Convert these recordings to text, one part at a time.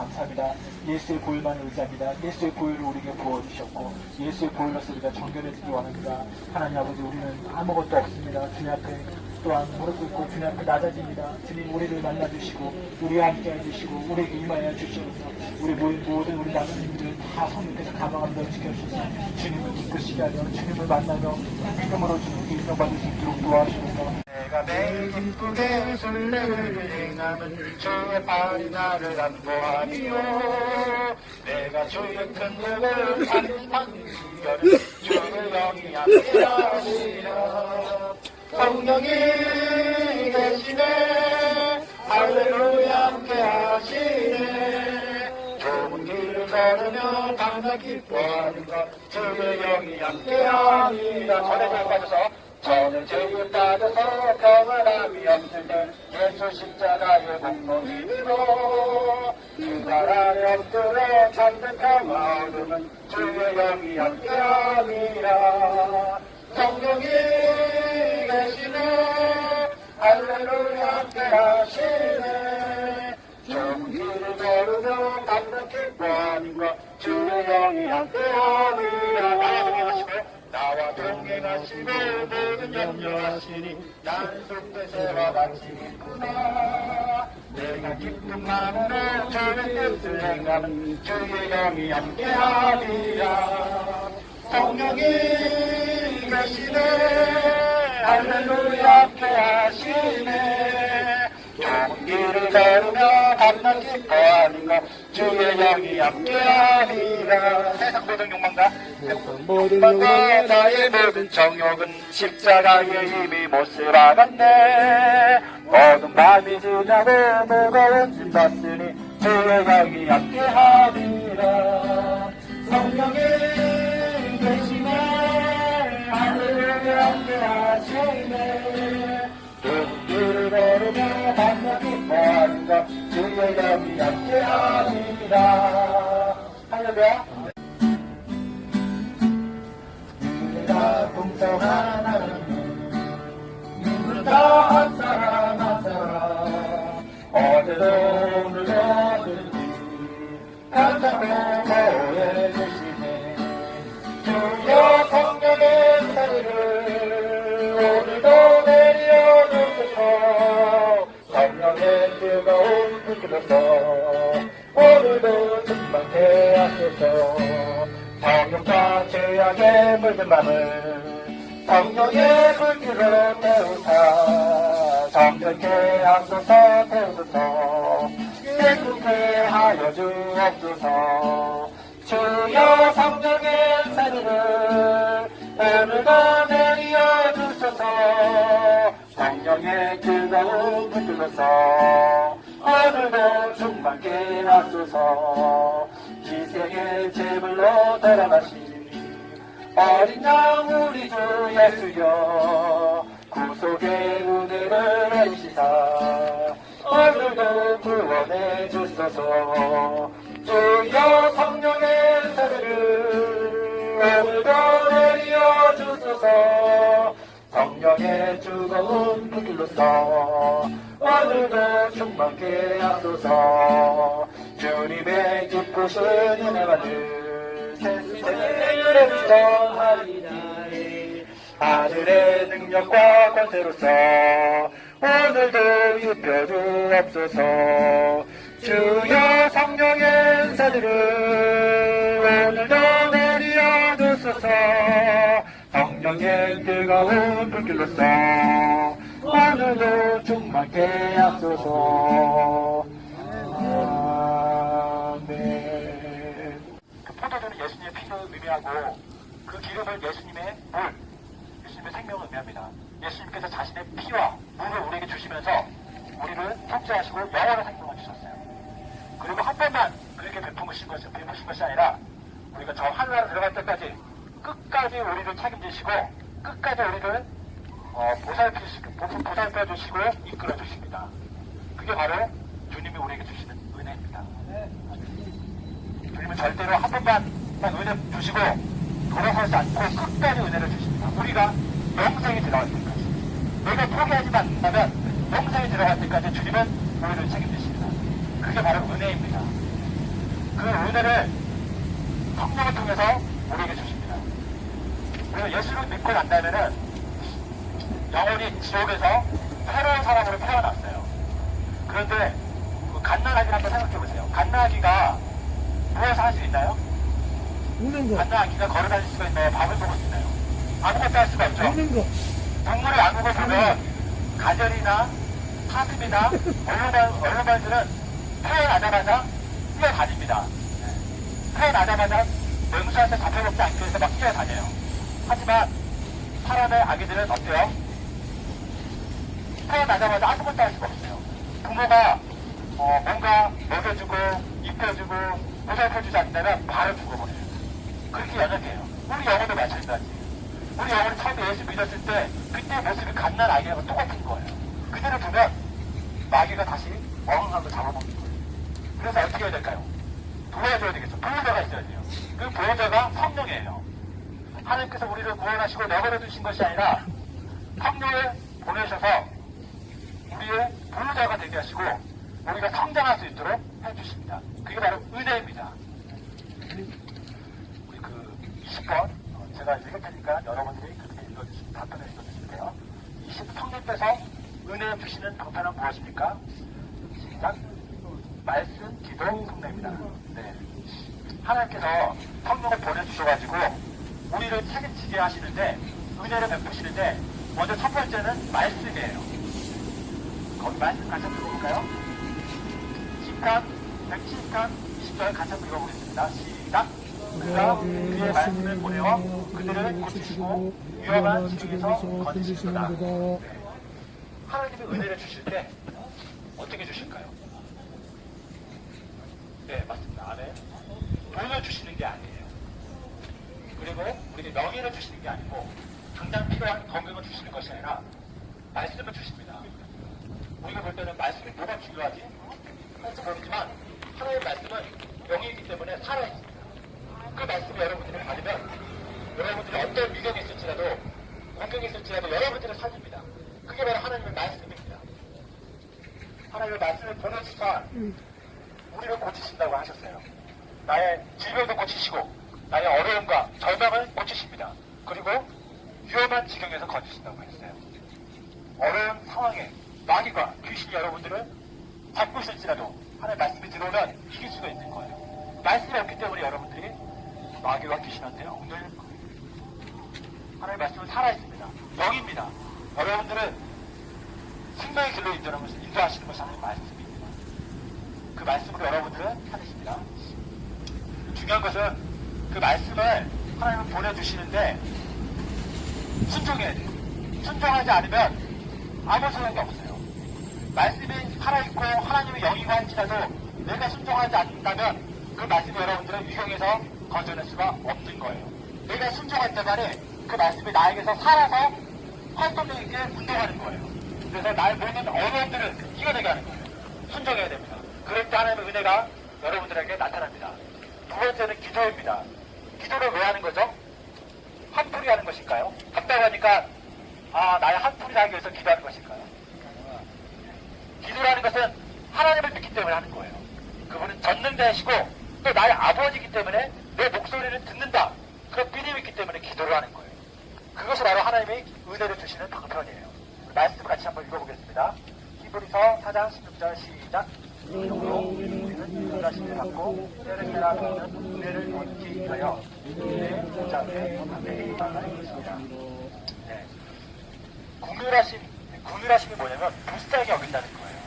감사합니다. 예수의 보혈만을 의지합니다. 예수의 보혈을 우리에게 부어주셨고 예수의 보혈로서 우리가 정결해지기 원합니다. 하나님 아버지, 우리는 아무것도 없습니다. 주님 앞에 또한 무릎 꿇고 주님 앞에 낮아집니다. 주님, 우리를 만나주시고 우리와 함께 해주시고 우리에게 임하여 주시옵소서. 우리 모든 우리 나누님들 다 성령께서 감화감도를 지켜주셔서 주님을 이끄시게 하며 주님을 만나며 믿음으로 주님께 인정받을 수 있도록 도와주셔서 내가 매일 기쁘게 순례를 행하면 주의 팔이 나를 안보하리요. 내가 주의 큰 목을 반듯한 이겨는 주의 영이 함께하리라. 성령이 계시네, 할렐루야 함께하시네. 좁은 길을 걸으며 당장 기뻐하는 것 주의 영이 함께하리라. 전에 잘 빠져서 저는 죄에 빠져서 평안함이 없을 때 예수 십자가의 공로힘으로 그날 안에 엎드려 잠든 평화 얻으면 주의 영이 함께하니라. 성령이 계시네, 할렐루야 함께하시네. 좁은 길을 걸으며 담는 기뻐하는 것 주의 영이 함께하니라. 나와 동행하시고 모든 염려하시니 나는 속죄세와 같이 있구나. 내가 기쁜 마음으로 주의 뜻을 행하면 주의 영이 함께하리라. 성령이 계시네, 할렐루야 함께하시네. 좁은 길을 걸으며 밤낮 기뻐하는 것 주의 영이 함께하리라. 세상 모든 욕망과 나의 모든 정욕은 십자가의 힘이 못을 알았네. 모든 밤이 지나고 무거운 짐 졌으니 주의 영이 함께하리라. 성령이 계시네, 할렐루야 함께하시네. 좁은 길을 걸으며 밤낮 기뻐하는 것 주의 영이 함께하리라. 할렐루야. 내가 동정하나는 눈을 다한 사람 한 사람 어제도 오늘도 늘지 간절히 보호해 주시네. 주여 성령의 사리를 오늘도 내려주소서. 성령의 뜨거운 불길로서 오늘도 충만케 하소서. 성령과 죄악에 물든 맘을 성령의 불길로 태우사 정결케 하소서. 태우소서. 깨끗게 하여 주옵소서. 주여 성령의 사리를 오늘도 내려 주소서. 성령의 뜨거운 불길로서 오늘도 충만케 하소서. 희생의 제물로 돌아가신 어린 양 우리 주 예수여, 구속의 은혜를 해주시사 오늘도 구원해 주소서. 주여 성령의 사리를 오늘도 내려 주소서. 성령의 뜨거운 불길로서 오늘도 충만케 하소서. 주님의 기쁘신 은혜만을 세상에 전하리라. 하늘의 능력과 권세로서 오늘도 입혀주옵소서. 주여 성령의 사리를 오늘도 내려 주소서. 성령의 뜨거운 불길로서 오늘도 충만케 하소서. 아멘. 그 포도주는 예수님의 피를 의미하고 그 기름은 예수님의 물, 예수님의 생명을 의미합니다. 예수님께서 자신의 피와 물을 우리에게 주시면서 우리를 통제하시고 영원한 생명을 주셨어요. 그리고 한 번만 그렇게 베푸신 것이 아니라 우리가 저 하늘나라 들어갈 때까지 끝까지 우리를 책임지시고 끝까지 우리를 보살펴 주시고 이끌어 주십니다. 그게 바로 주님이 우리에게 주시는 은혜입니다. 주님은 절대로 한 번만 은혜 주시고 돌아서지 않고 끝까지 은혜를 주십니다. 우리가 영생에 들어갈 때까지, 내가 포기하지 않는다면 영생에 들어갈 때까지 주님은 우리를 책임지십니다. 그게 바로 은혜입니다. 은혜를 성령을 통해서 우리에게 주십니다. 그리고 예수를 믿고 난다면은 영원히 지옥에서 새로운 사람으로 태어났어요. 그런데 그 갓난아기를 한번 생각해보세요. 갓난아기가 무엇을 할 수 있나요? 우는 거. 갓난아기가 걸어다닐 수가 있나요? 밥을 먹을 수 있나요? 아무것도 할 수가 없죠. 우는 거. 동물의 안목을 보면 가젤이나 사슴이나 얼룩말들은 태어나자마자 뛰어다닙니다. 태어나자마자 맹수한테 잡혀먹지 않기 위해서 막 뛰어다녀요. 하지만 사람의 아기들은 어때요? 태어나자마자 아무것도 할 수가 없어요. 부모가 뭔가 먹여주고 입혀주고 보살펴주지 않는다면 바로 죽어버려요. 그렇게 연약해요. 우리 영혼도 마찬가지. 우리 영혼이 처음에 예수 믿었을 때 그때 모습이 갓난 아기하고 똑같은 거예요. 그대를 보면 마귀가 다시 어흥한 거 잡아먹는 거예요. 그래서 어떻게 해야 될까요? 도와줘야 되겠죠. 보호자가 있어야 돼요. 그 보호자가 성령이에요. 하나님께서 우리를 구원하시고 내버려 두신 것이 아니라 성령을 보내셔서 우리의 보호자가 되게 하시고 우리가 성장할 수 있도록 해주십니다. 그게 바로 은혜입니다. 우리 그 20번 제가 읽을 테니까 여러분들이 그렇게 읽어주시면 답변을 읽어주시면 돼요. 20 성령께서 은혜 주시는 방편은 무엇입니까? 시작. 말씀, 기도, 성례입니다. 네. 하나님께서 성령을 보내주셔가지고 우리를 책임지게 하시는데 은혜를 베푸시는데 먼저 첫 번째는 말씀이에요. 거기 말씀 같이 한번 읽어볼까요? 10강, 170강, 20절 같이 한번 읽어보겠습니다. 시작. 그가 그의 말씀을 보내어 그들을 고치시고 위험한 지경에서 건지시는도다. 네. 하나님이 은혜를 주실 때 어떻게 주실까요? 네, 맞습니다. 안에 돈을 주시는 게 아니에요. 그리고 우리에게 명예를 주시는 게 아니고 당장 필요한 건강을 주시는 것이 아니라 말씀을 주십니다. 우리가 볼 때는 말씀이 뭐가 중요하지? 할지 모르지만 하나님의 말씀은 영이기 때문에 살아있습니다. 그 말씀을 여러분들이 받으면 여러분들이 어떤 위경이 있을지라도 공경이 있을지라도 여러분들을 살립니다. 그게 바로 하나님의 말씀입니다. 하나님의 말씀을 보내주사 우리를 고치신다고 하셨어요. 나의 질병도 고치시고 나의 어려움과 절망을 고치십니다. 그리고 위험한 지경에서 건지신다고 했어요. 어려운 상황에 마귀가 귀신이 여러분들을 잡고 있을지라도 하나님의 말씀이 들어오면 이길 수가 있는 거예요. 말씀이 없기 때문에 여러분들이 마귀와 귀신한테 엉덩이를 거예요. 하나님의 말씀은 살아있습니다. 영입니다. 여러분들은 생명의 길로 인도하시는 것이 하나님의 말씀입니다. 그 말씀으로 여러분들은 살으십니다. 중요한 것은 그 말씀을 하나님은 보내주시는데 순종해야 돼요. 순종하지 않으면 아무 소용이 없어요. 말씀이 살아있고 하나님의 영이고 할지라도 내가 순종하지 않는다면 그 말씀이 여러분들은 위경에서 건져낼 수가 없는 거예요. 내가 순종할 때만에 그 말씀이 나에게서 살아서 활동력 있게 운동하는 거예요. 그래서 나의 모든 어려움들을 이겨내게 하는 거예요. 순종해야 됩니다. 그럴 때 하나님의 은혜가 여러분들에게 나타납니다. 두 번째는 기도입니다. 기도를 왜 하는 거죠? 한풀이 하는 것일까요? 답답하니까 나의 한풀이 나기 위해서 기도하는 것일까요? 기도라는 것은 하나님을 믿기 때문에 하는 거예요. 그분은 전능자이시고 또 나의 아버지이기 때문에 내 목소리를 듣는다. 그런 믿음이 있기 때문에 기도를 하는 거예요. 그것이 바로 하나님이 은혜를 주시는 방편이에요. 말씀 같이 한번 읽어보겠습니다. 히브리서 4장 16절 시작. 이름으로 우리는 인도하심을 받고 때를 따라 받는 은혜를 얻기 위하여 은혜의 보좌에 함께 나가는 것입니다. 네. 궁휼하심이 뭐냐면 불쌍히 여긴다는 거예요.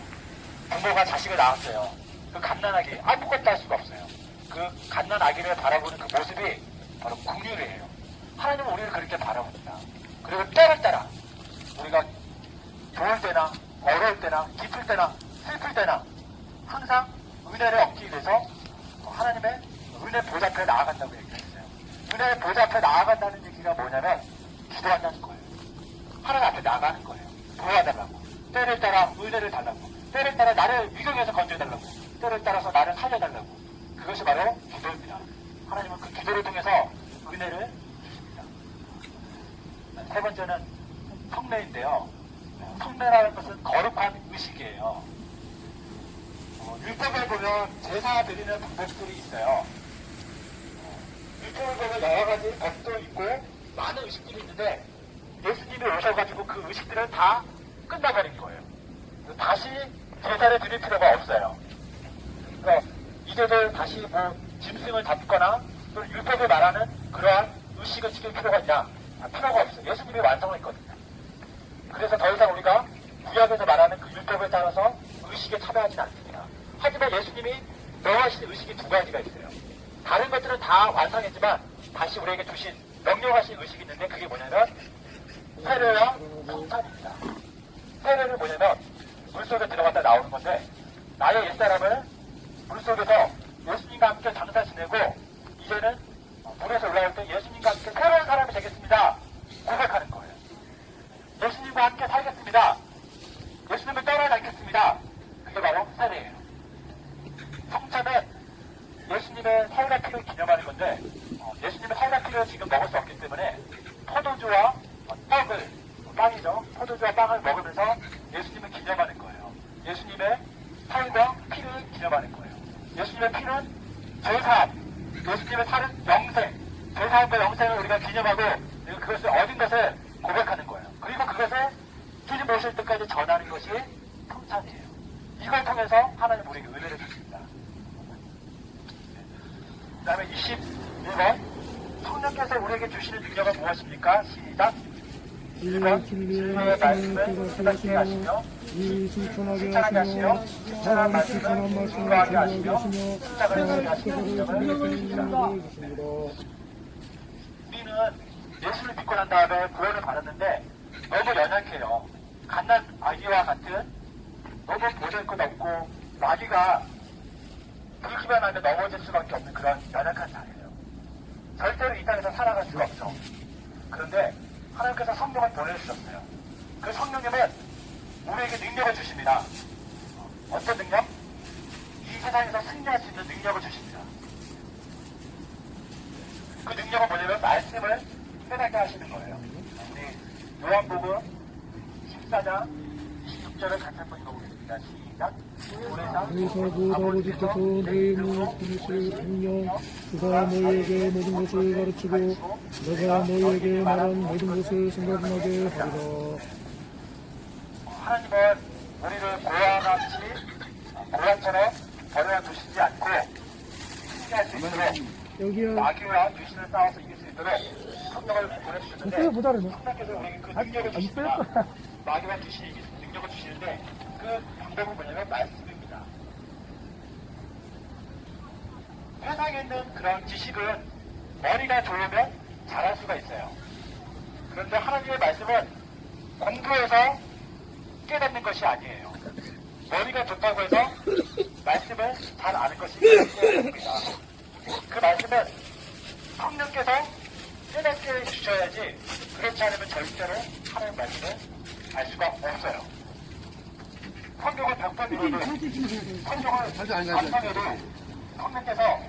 부모가 자식을 낳았어요. 그 갓난아기 아무것도 할 수가 없어요. 그 갓난아기를 바라보는 그 모습이 바로 궁휼이에요. 하나님은 우리를 그렇게 바라봅니다. 그리고 때를 따라 우리가 좋을 때나 어려울 때나 기쁠 때나 슬플 때나 항상 은혜를 얻기 위해서 하나님의 은혜 보좌 앞에 나아간다고 얘기했어요. 은혜 보좌 앞에 나아간다는 얘기가 뭐냐면 기도한다는 거예요. 하나님 앞에 나가는 거예요. 도와달라고. 때를 따라 은혜를 달라고. 때를 따라 나를 위경에서 건져달라고. 때를 따라서 나를 살려달라고. 그것이 바로 기도입니다. 하나님은 그 기도를 통해서 은혜를 주십니다. 세 번째는 성례인데요. 성례라는 것은 거룩한 의식이에요. 율법에 보면 제사 드리는 방법들이 있어요. 율법에 보면 여러 가지 법도 있고 많은 의식들이 있는데 예수님이 오셔가지고 그 의식들을 다 끝나버린 거예요. 다시 제사를 드릴 필요가 없어요. 그러니까 이제들 다시 뭐 짐승을 잡거나 또는 율법을 말하는 그러한 의식을 지킬 필요가 있냐? 필요가 없어요. 예수님이 완성을 했거든요. 그래서 더 이상 우리가 구약에서 말하는 그 율법에 따라서 의식에 참여하지는 않습니다. 하지만 예수님이 명하신 의식이 두 가지가 있어요. 다른 것들은 다 완성했지만 다시 우리에게 주신 명령하신 의식이 있는데 그게 뭐냐면 세례와 성찬입니다. 세례는 뭐냐면 물속에 들어갔다 나오는 건데 나의 옛사람을 물속에서 예수님과 함께 장사 지내고 이제는 물에서 올라올 때 예수님과 함께 새로운 사람이 되겠습니다. 고백하는 거예요. 예수님과 함께 살겠습니다. 예수님을 떠나지 않겠습니다. 그게 바로 세례예요. 성찬은 예수님의 살과 피를 기념하는 건데 예수님의 살과 피를 지금 먹을 수 없기 때문에 포도주와 빵이죠. 포도주와 빵을 먹으면서 예수님을 기념하는 거예요. 예수님의 살과 피를 기념하는 거예요. 예수님의 피는 죄사함, 예수님의 살은 영생, 죄사함과 영생을 우리가 기념하고 그것을 얻은 것을 고백하는 거예요. 그리고 그것을 주님 오실 때까지 전하는 것이 성찬이에요. 이걸 통해서 하나님 우리에게 은혜를 주십니다. 그 다음에 21번 성령께서 우리에게 주시는 능력은 무엇입니까? 시작. 1번 진리의 말씀을 깨닫게 하시며 실천하게 하시며 실천한 말씀을 증거하게 하시며 십자가를 지게 하시며 능력을 주십니다. 우리는 예수를 믿고 난 다음에 구원을 받았는데 너무 연약해요. 갓난 아기와 같은 너무 보잘 것 없고 아기가 긁기만 하면 넘어질 수밖에 없는 그런 연약한 자예요. 절대로 이 땅에서 살아갈 수가 없어. 그런데 하나님께서 성령을 보내주셨어요. 그 성령님은 우리에게 능력을 주십니다. 어떤 능력? 이 세상에서 승리할 수 있는 능력을 주십니다. 그 능력은 뭐냐면 말씀을 깨닫게 하시는 거예요. 우리 요한복음 14장 26절을 같이 한번 읽어보겠습니다. 시작. 그래서 그 아버지께서 내 이름을 부르실 성령 그가 너희에게 모든 것을 가르치고 내가 너희에게 말한 모든 것을 생각나게 하리라. 하나님은 우리를 고아처럼 버려 두시지 않고 승리할 수 있도록 여기요. 마귀와 귀신을 싸워서 이길 수 있도록 성령을 보내주셨는데 그때가 못 알아요. 성령께서 우리에게 그 능력을 주십니다. 마귀와 귀신이 이길 수 있는 능력을 주시는데 그 방법은 뭐냐면 말씀입니다. 세상에 있는 그런 지식은 머리가 좋으면 잘할 수가 있어요. 그런데 하나님의 말씀은 공부해서 깨닫는 것이 아니에요. 머리가 좋다고 해서 말씀을 잘 아는 것이 아닙니다. 그 말씀은 성령께서 깨닫게 주셔야지 그렇지 않으면 절대로 하나님 말씀을 알 수가 없어요. 성경을 100번 읽어도 성경을 완성해도 성령께서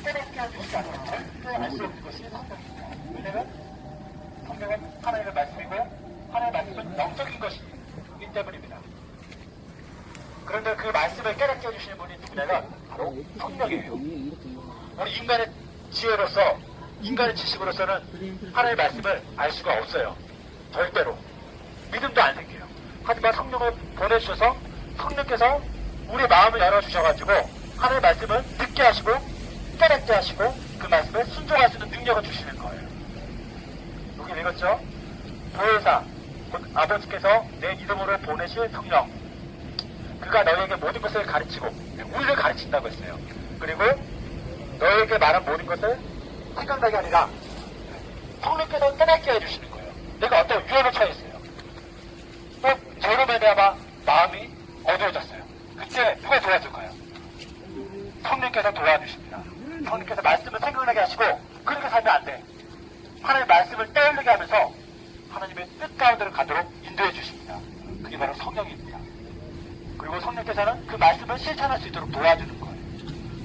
깨닫게 해주시지 않으면 절대 알 수 없는 것이 성경입니다. 왜냐면 성경은 하나님의 말씀이고 하나님의 말씀은 영적인 것이기 때문입니다. 그런데 그 말씀을 깨닫게 해주시는 분이 누구냐면 바로 성령이에요. 우리 인간의 지혜로서 인간의 지식으로서는 하나님의 말씀을 알 수가 없어요. 절대로. 믿음도 안 생겨요. 하지만 성령을 보내주셔서 성령께서 우리 마음을 열어주셔가지고 하나님의 말씀을 듣게 하시고 깨닫게 하시고 그 말씀을 순종할 수 있는 능력을 주시는 거예요. 여기 읽었죠? 보혜사, 아버지께서 내 이름으로 보내실 성령, 그가 너희에게 모든 것을 가르치고 우리를 가르친다고 했어요. 그리고 너희에게 말한 모든 것을 생각나게 아니라 성령께서 깨닫게 해주시는 거예요. 내가 어떤 위험에 처했어요. 또 죄로 말미암아 마음이 어두워졌어요. 그때 누가 도와줄까요? 성령께서 도와주십니다. 성령께서 말씀을 생각나게 하시고 그렇게 살면 안 돼. 하나님의 말씀을 떠올리게 하면서 하나님의 뜻 가운데로 가도록 인도해 주십니다. 그게 바로 성령입니다. 그리고 성령께서는 그 말씀을 실천할 수 있도록 도와주는 거예요.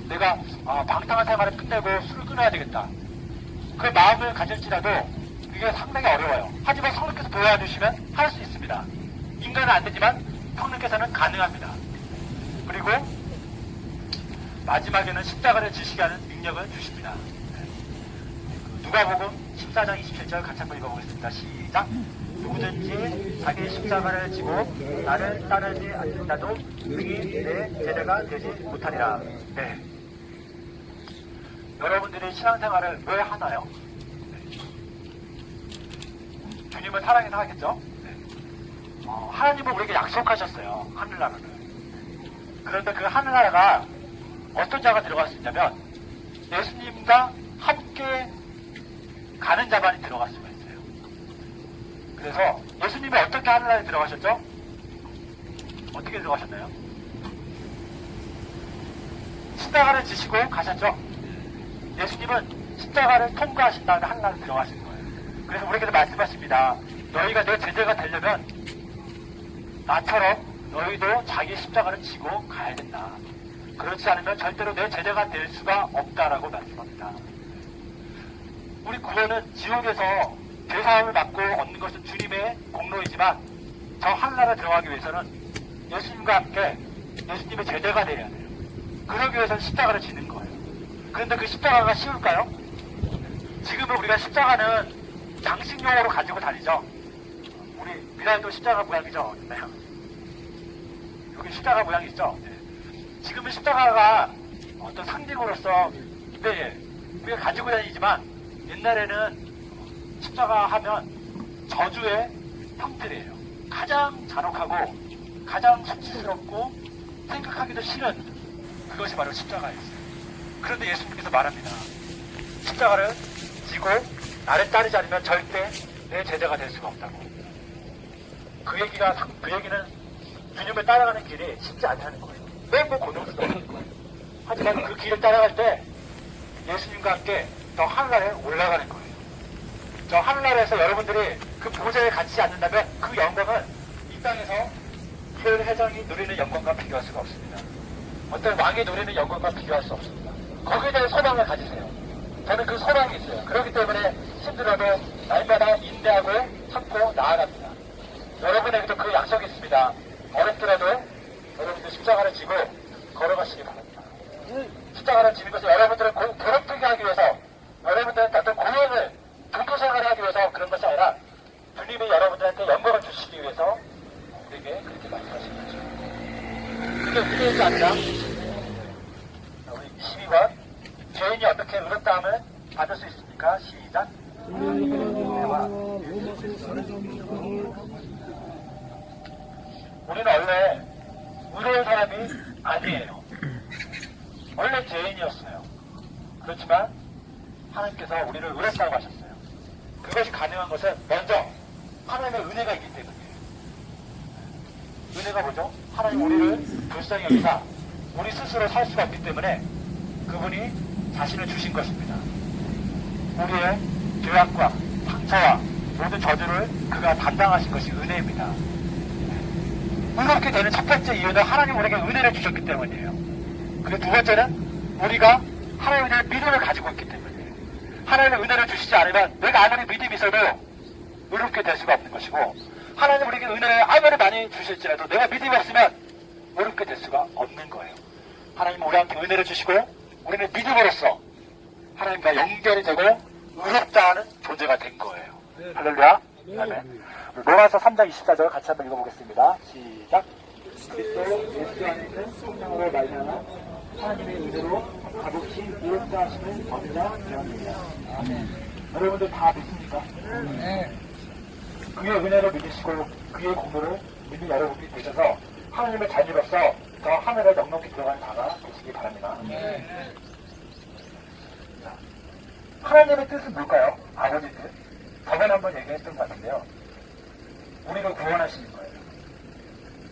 내가 방탕한 생활을 끝내고 술을 끊어야 되겠다. 그 마음을 가질지라도 그게 상당히 어려워요. 하지만 성령께서 도와주시면 할 수 있습니다. 인간은 안 되지만 성령께서는 가능합니다. 그리고 마지막에는 십자가를 지시게 하는 능력을 주십니다. 누가복음 14장 27절 같이 한번 읽어보겠습니다. 시작. 누구든지 자기 십자가를 지고 나를 따르지 않는다도 능히 내 제자가 되지 못하리라. 네. 여러분들이 신앙생활을 왜 하나요? 주님을 사랑해서 하겠죠? 하나님은 우리에게 약속하셨어요. 하늘나라를. 그런데 그 하늘나라가 어떤 자가 들어갈 수 있냐면 예수님과 함께 가는 자만이 들어갈 수가 있어요. 그래서 예수님이 어떻게 하늘나라에 들어가셨죠? 어떻게 들어가셨나요? 십자가를 지시고 가셨죠? 예수님은 십자가를 통과하신 다음에 하늘나라에 들어가신 거예요. 그래서 우리에게도 말씀하십니다. 너희가 내 제자가 되려면 나처럼 너희도 자기 십자가를 지고 가야 된다. 그렇지 않으면 절대로 내 제자가 될 수가 없다라고 말씀합니다. 우리 구원은 지옥에서 죄사함을 받고 얻는 것은 주님의 공로이지만 저 하늘나라에 들어가기 위해서는 예수님과 함께 예수님의 제자가 되어야 돼요. 그러기 위해서는 십자가를 지는 거예요. 그런데 그 십자가가 쉬울까요? 지금은 우리가 십자가는 장식용으로 가지고 다니죠. 우리 미라에도 십자가 모양이죠. 있나요? 여기 십자가 모양이 있죠. 네. 지금은 십자가가 어떤 상징으로서 우리가 가지고 다니지만 옛날에는 십자가 하면 저주의 형틀이에요. 가장 잔혹하고 가장 수치스럽고 생각하기도 싫은 그것이 바로 십자가였어요. 그런데 예수님께서 말합니다. 십자가를 지고 나를 따르지 않으면 절대 내 제자가 될 수가 없다고. 그 얘기는 주님을 따라가는 길이 쉽지 않다는 거예요. 매우 고통스러운 거예요. 하지만 그 길을 따라갈 때 예수님과 함께 저 하늘나라에 올라가는 거예요. 저 하늘나라에서 여러분들이 그 보좌에 갇히지 않는다면 그 영광은 이 땅에서 이스라엘 회장이 누리는 영광과 비교할 수가 없습니다. 어떤 왕이 누리는 영광과 비교할 수 없습니다. 거기에 대한 소망을 가지세요. 저는 그 소망이 있어요. 그렇기 때문에 힘들어도 날마다 인내하고 참고 나아갑니다. 여러분에게도 그 약속이 있습니다. 어렵더라도 여러분들 십자가를 지고 걸어가시기 바랍니다. 십자가를 지는 것은 여러분들을 괴롭히게 하기 위해서 여러분들한테 어떤 고행을 종교생활을 하기 위해서 그런 것이 아니라 주님이 여러분들한테 영광을 주시기 위해서 우리에게 그렇게 말씀하시는 거죠. 그게 우리에게 아니라 우리 22번 죄인이 어떻게 의롭다함을 받을 수 있습니까? 시작. 우리는 원래 의로운 사람이 아니에요. 원래 죄인이었어요. 그렇지만 하나님께서 우리를 의롭다고 하셨어요. 그것이 가능한 것은 먼저 하나님의 은혜가 있기 때문이에요. 은혜가 뭐죠? 하나님 우리를 불쌍히 여기사 우리 스스로 살 수가 없기 때문에 그분이 자신을 주신 것입니다. 우리의 죄악과 상처와 모든 저주를 그가 담당하신 것이 은혜입니다. 의롭게 되는 첫 번째 이유는 하나님 우리에게 은혜를 주셨기 때문이에요. 그리고 두 번째는 우리가 하나님에 대한 믿음을 가지고 있기 때문이에요. 하나님의 은혜를 주시지 않으면 내가 아무리 믿음이 있어도 의롭게 될 수가 없는 것이고 하나님 우리에게 은혜를 아무리 많이 주실지라도 내가 믿음이 없으면 의롭게 될 수가 없는 거예요. 하나님은 우리한테 은혜를 주시고 우리는 믿음으로써 하나님과 연결이 되고 의롭다 하는 존재가 된 거예요. 할렐루야. 아멘. 로마서 3장 24절 같이 한번 읽어보겠습니다. 시작. 그리스도 예수 안에 있는 성령으로 말미암아 하나님의 은혜로 값없이 의롭다 하심을 얻으려 되었느니라. 아멘. 여러분들 다 믿습니까? 네. 그의 은혜를 믿으시고 그의 공로를 믿는 여러분이 되셔서 하나님의 자녀로서 더 하늘에 넉넉히 들어가는 자가 되시기 바랍니다. 네. 자, 하나님의 뜻은 뭘까요? 아버지 뜻. 저번에 한번 얘기했던 것 같은데요. 우리를 구원하시는 거예요.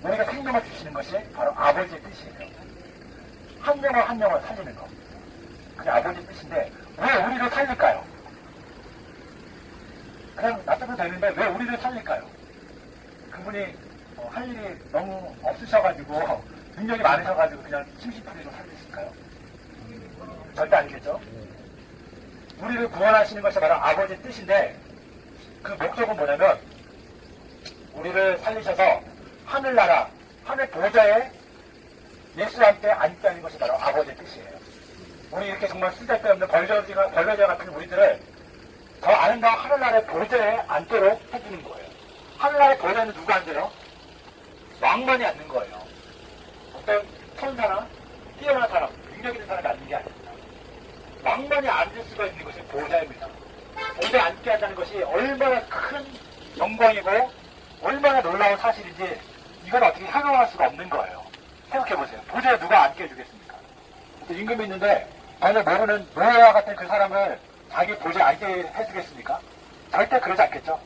우리가 생명을 주시는 것이 바로 아버지의 뜻이에요. 한 영혼 한 영혼 살리는 거. 그게 아버지의 뜻인데 왜 우리를 살릴까요? 그냥 놔두면 되는데 왜 우리를 살릴까요? 그분이 할 일이 너무 없으셔가지고 능력이 많으셔가지고 그냥 심심풀이로 살리실까요? 절대 아니겠죠? 우리를 구원하시는 것이 바로 아버지의 뜻인데 그 목적은 뭐냐면 우리를 살리셔서 하늘나라, 하늘 보좌에 예수와 함께 앉게 하는 것이 바로 아버지의 뜻이에요. 우리 이렇게 정말 쓸데없는 벌거지와 같은 우리들을 더 아름다운 하늘나라의 보좌에 앉도록 해주는 거예요. 하늘나라의 보좌에는 누가 앉아요? 왕만이 앉는 거예요. 어떤 천사나 뛰어난 사람, 능력 있는 사람이 앉는 게 아닙니다. 왕만이 앉을 수가 있는 것이 보좌입니다. 보좌에 앉게 한다는 것이 얼마나 큰 영광이고 얼마나 놀라운 사실인지 이걸 어떻게 형용할 수가 없는 거예요. 생각해보세요. 보좌에 누가 앉게 해주겠습니까? 임금이 있는데 전혀 모르는 노예와 같은 그 사람을 자기 보좌에 앉게 해주겠습니까? 절대 그러지 않겠죠.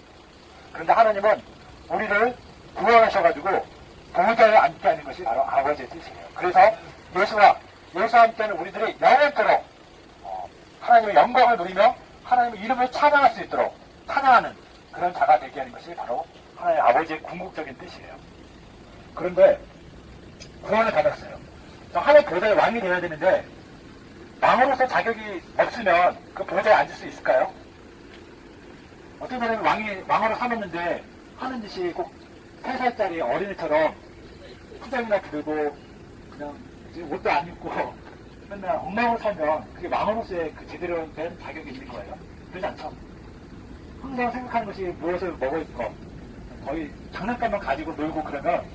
그런데 하나님은 우리를 구원하셔가지고 보좌에 앉게 하는 것이 바로 아버지의 뜻이에요. 그래서 예수와 함께하는 우리들이 영원토록 하나님의 영광을 누리며 하나님의 이름을 찬양할 수 있도록 찬양하는 그런 자가 되게 하는 것이 바로 하나님의 아버지의 궁극적인 뜻이에요. 그런데 구원을 받았어요. 하나님 보좌의 왕이 되어야 되는데 왕으로서 자격이 없으면 그 보좌에 앉을 수 있을까요? 어떤 사람이 왕으로 삼았는데 하는 짓이 꼭 3살짜리 어린애처럼 후장이나 들고 그냥 옷도 안 입고 맨날 엉망으로 살면 그게 왕으로서의 그 제대로 된 자격이 있는 거예요? 그러지 않죠. 항상 생각하는 것이 무엇을 먹을 것, 거의 장난감만 가지고 놀고 그러면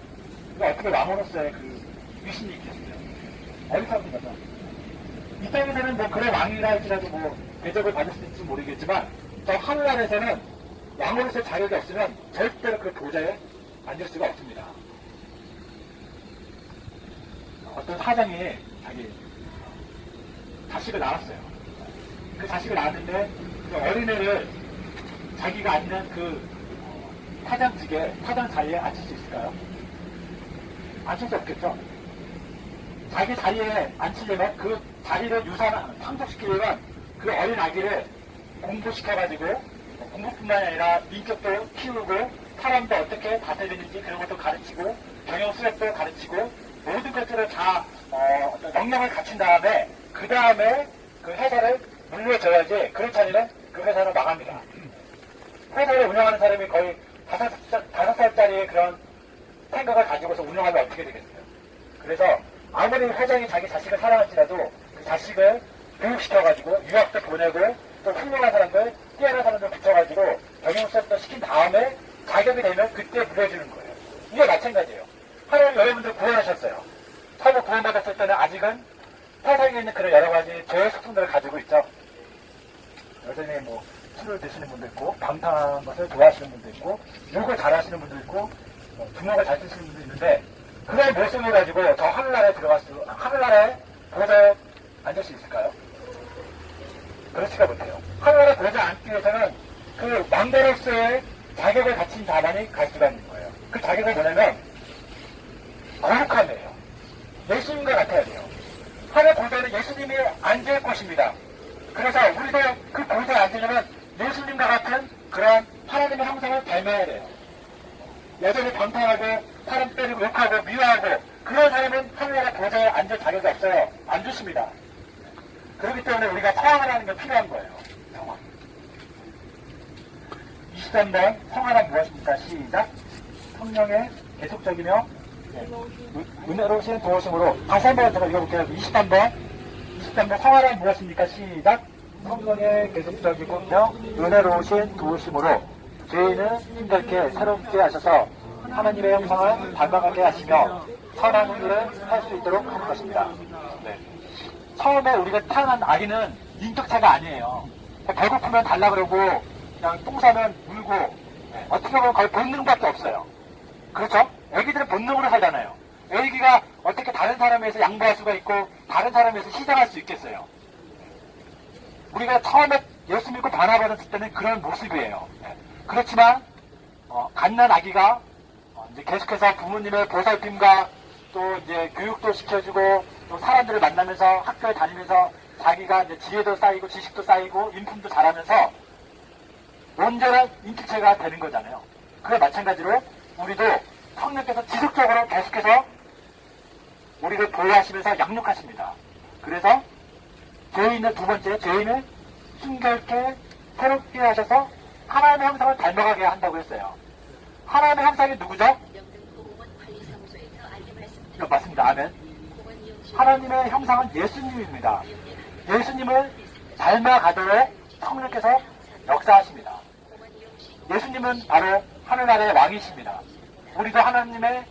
어떻게 왕으로서의 그 위신이 있겠어요? 어리석은 거죠. 이 땅에서는 뭐 그래 왕이라 할지라도 뭐 대접을 받을 수 있을지 모르겠지만 저 하늘나라에서는 왕으로서의 자격이 없으면 절대로 그 보좌에 앉을 수가 없습니다. 어떤 사장이 자기 자식을 낳았어요. 그 자식을 낳았는데 그 어린애를 자기가 앉는 그 사장 자리에 앉힐 수 있을까요? 앉힐 수 없겠죠. 자기 자리에 앉히려면 그 자리를 상속시키려면 그 어린 아기를 공부시켜가지고 공부뿐만 아니라 인격도 키우고 사람도 어떻게 다스리는지 그런 것도 가르치고 경영수업도 가르치고 모든 것들을 다 어떤 역량을 갖춘 다음에 그 다음에 그 회사를 물려줘야지 그렇지 않으면 그 회사는 망합니다. 회사를 운영하는 사람이 거의 5살짜리의 그런 생각을 가지고서 운영하면 어떻게 되겠어요? 그래서 아무리 회장이 자기 자식을 사랑할지라도 그 자식을 교육시켜가지고 유학도 보내고 또 훌륭한 사람들, 뛰어난 사람들 붙여가지고 경영수업도 시킨 다음에 자격이 되면 그때 물려주는 거예요. 이게 마찬가지예요. 하나님 여러분들 구원하셨어요. 서로 구원받았을 때는 아직은 세상에 있는 그런 여러 가지 죄의 속성들을 가지고 있죠. 여전히 뭐 술을 드시는 분도 있고 방탕한 것을 좋아하시는 분도 있고 욕을 잘하시는 분도 있고 주먹을 잘 쓰시는 분도 있는데 그런 모습을 가지고 저 하늘나라에 하늘나라에 보좌에 앉을 수 있을까요? 그렇지가 못해요. 하늘나라에 보좌에 앉기 위해서는 그 왕대로서의 자격을 갖춘 자만이 갈 수가 있는 거예요. 그 자격은 뭐냐면 거룩함이에요. 예수님과 같아야 돼요. 하늘 보좌에는 예수님이 앉을 곳입니다. 그래서 우리도 그 보좌에 앉으려면 예수님과 같은 그런 하나님의 형상을 닮아야 돼요. 여전히 방탕하고 사람 때리고 욕하고 미워하고 그런 사람은 하늘나라 보좌에 앉을 자격이 없어요. 안 주십니다. 그렇기 때문에 우리가 성화라는 게 필요한 거예요. 성화. 23번 성화란 무엇입니까? 시작. 성령의 계속적이며 은혜로우신 도우심으로 다시 한번 제가 읽어볼게요. 23번 성화란 무엇입니까? 시작. 성령의 계속적이며 은혜로우신 도우심으로 죄인을 힘들게 새롭게 하셔서 하나님의 형상을 닮아가게 하시며 선한 일을 할 수 있도록 하는 것입니다. 네. 처음에 우리가 태어난 아기는 인격체가 아니에요. 배고프면 달라 그러고 그냥 똥 싸면 울고 어떻게 보면 거의 본능밖에 없어요. 그렇죠? 애기들은 본능으로 살잖아요. 애기가 어떻게 다른 사람에 의해서 양보할 수가 있고 다른 사람에 의해서 희생할 수 있겠어요. 우리가 처음에 예수 믿고 변화받았을 때는 그런 모습이에요. 그렇지만 갓난 아기가 이제 계속해서 부모님의 보살핌과 또 이제 교육도 시켜주고 또 사람들을 만나면서 학교에 다니면서 자기가 이제 지혜도 쌓이고 지식도 쌓이고 인품도 잘하면서 온전한 인격체가 되는 거잖아요. 그와 마찬가지로 우리도 성령께서 지속적으로 계속해서 우리를 보호하시면서 양육하십니다. 그래서 죄인의 두 번째, 죄인을 순결케 새롭게 하셔서 하나님의 형상을 닮아가게 한다고 했어요. 하나님의 형상이 누구죠? 맞습니다. 아멘. 하나님의 형상은 예수님입니다. 예수님을 닮아가도록 성령께서 역사하십니다. 예수님은 바로 하늘나라의 왕이십니다. 우리도 하나님의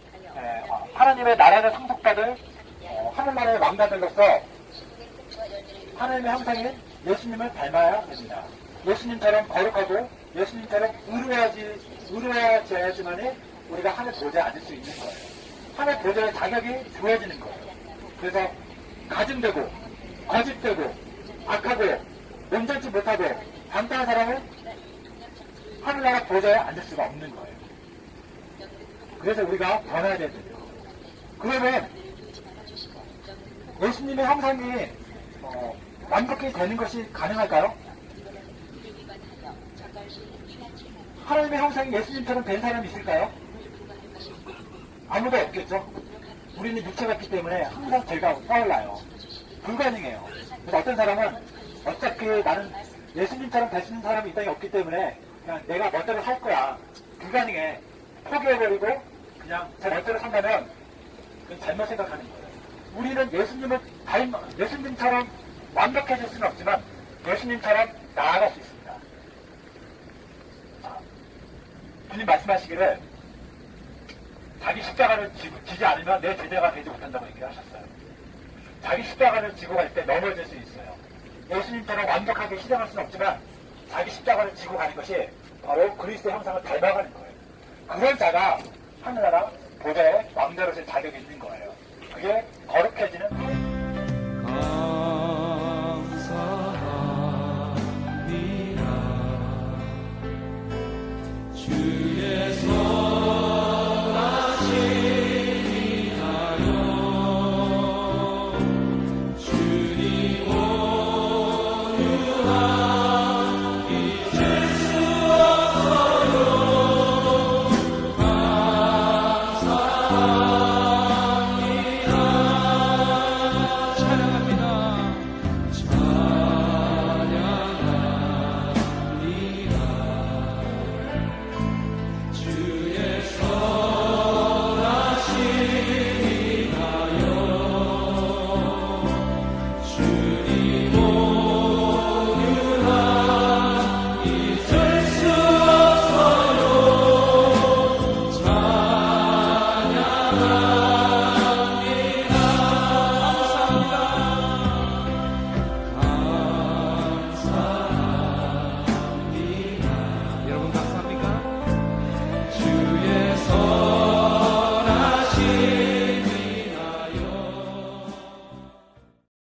나라를 상속받을 하늘나라의 왕자들로서 하나님의 형상인 예수님을 닮아야 됩니다. 예수님처럼 거룩하고 예수님처럼 의로워야지만이 우리가 하늘 보좌에 앉을 수 있는 거예요. 하늘 보좌의 자격이 주어지는 거예요. 그래서 가증되고 거짓되고 악하고 온전치 못하고 방탕한 사람은 하늘나라 보좌에 앉을 수가 없는 거예요. 그래서 우리가 변화해야 되죠. 그러면 예수님의 형상이 완벽히 되는 것이 가능할까요? 하나님의 형상이 예수님처럼 된 사람이 있을까요? 아무도 없겠죠. 우리는 육체가 있기 때문에 항상 죄가 떠올라요. 불가능해요. 그래서 어떤 사람은 어차피 나는 예수님처럼 될 수 있는 사람이 이 땅에 없기 때문에 그냥 내가 멋대로 살 거야. 불가능해. 포기해버리고 그냥 제 멋대로 산다면 그건 잘못 생각하는 거예요. 우리는 예수님처럼 완벽해질 수는 없지만 예수님처럼 나아갈 수 있습니다. 주님 말씀하시기를 자기 십자가를 지지 않으면 내 제자가 되지 못한다고 얘기하셨어요. 자기 십자가를 지고 갈 때 넘어질 수 있어요. 예수님처럼 완벽하게 희생할 수는 없지만 자기 십자가를 지고 가는 것이 바로 그리스도의 형상을 닮아가는 거예요. 그런 자가 하늘나라 보좌의 왕자로서의 자격이 있는 거예요. 그게 거룩해지는 주의 주님